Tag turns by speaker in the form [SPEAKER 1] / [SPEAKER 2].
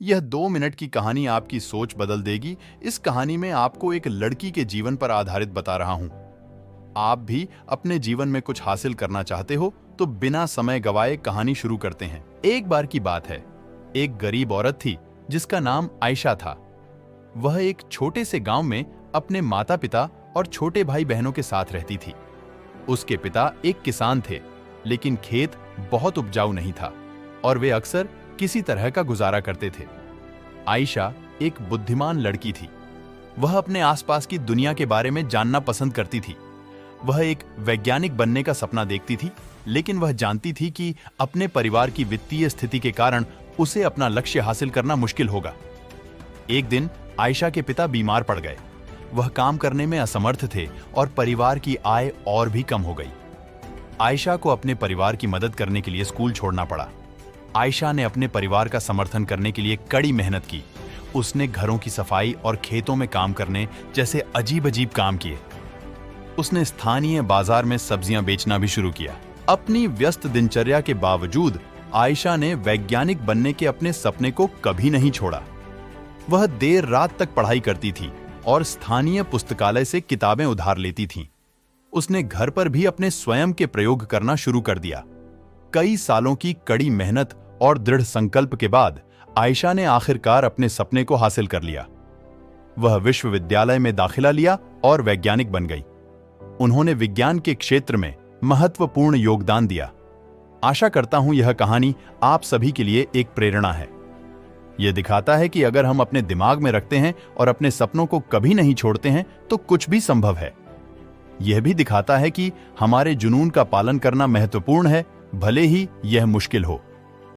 [SPEAKER 1] यह 2 मिनट की कहानी आपकी सोच बदल देगी। इस कहानी में आपको एक लड़की के जीवन पर आधारित बता रहा हूं। आप भी अपने जीवन में कुछ हासिल करना चाहते हो तो बिना समय गवाए कहानी शुरू करते हैं। एक बार की बात है, एक गरीब औरत थी जिसका नाम आयशा था। वह एक छोटे से गांव में अपने माता पिता और छोटे भाई बहनों के साथ रहती थी। उसके पिता एक किसान थे, लेकिन खेत बहुत उपजाऊ नहीं था और वे अक्सर किसी तरह का गुजारा करते थे। आयशा एक बुद्धिमान लड़की थी। वह अपने आसपास की दुनिया के बारे में जानना पसंद करती थी। वह एक वैज्ञानिक बनने का सपना देखती थी, लेकिन वह जानती थी कि अपने परिवार की वित्तीय स्थिति के कारण उसे अपना लक्ष्य हासिल करना मुश्किल होगा। एक दिन आयशा के पिता बीमार पड़ गए। वह काम करने में असमर्थ थे और परिवार की आय और भी कम हो गई। आयशा को अपने परिवार की मदद करने के लिए स्कूल छोड़ना पड़ा। आयशा ने अपने परिवार का समर्थन करने के लिए कड़ी मेहनत की। उसने घरों की सफाई और खेतों में काम करने जैसे अजीब-अजीब काम किए। उसने स्थानीय बाजार में सब्जियां बेचना भी शुरू किया। अपनी व्यस्त दिनचर्या के बावजूद आयशा ने वैज्ञानिक बनने के अपने सपने को कभी नहीं छोड़ा। वह देर रात तक पढ़ाई करती थी और स्थानीय पुस्तकालय से किताबें उधार लेती थीं। उसने घर पर भी अपने स्वयं के प्रयोग करना शुरू कर दिया। कई सालों की कड़ी मेहनत और दृढ़ संकल्प के बाद आयशा ने आखिरकार अपने सपने को हासिल कर लिया। वह विश्वविद्यालय में दाखिला लिया और वैज्ञानिक बन गई। उन्होंने विज्ञान के क्षेत्र में महत्वपूर्ण योगदान दिया। आशा करता हूं यह कहानी आप सभी के लिए एक प्रेरणा है। यह दिखाता है कि अगर हम अपने दिमाग में रखते हैं और अपने सपनों को कभी नहीं छोड़ते हैं तो कुछ भी संभव है। यह भी दिखाता है कि हमारे जुनून का पालन करना महत्वपूर्ण है, भले ही यह मुश्किल हो।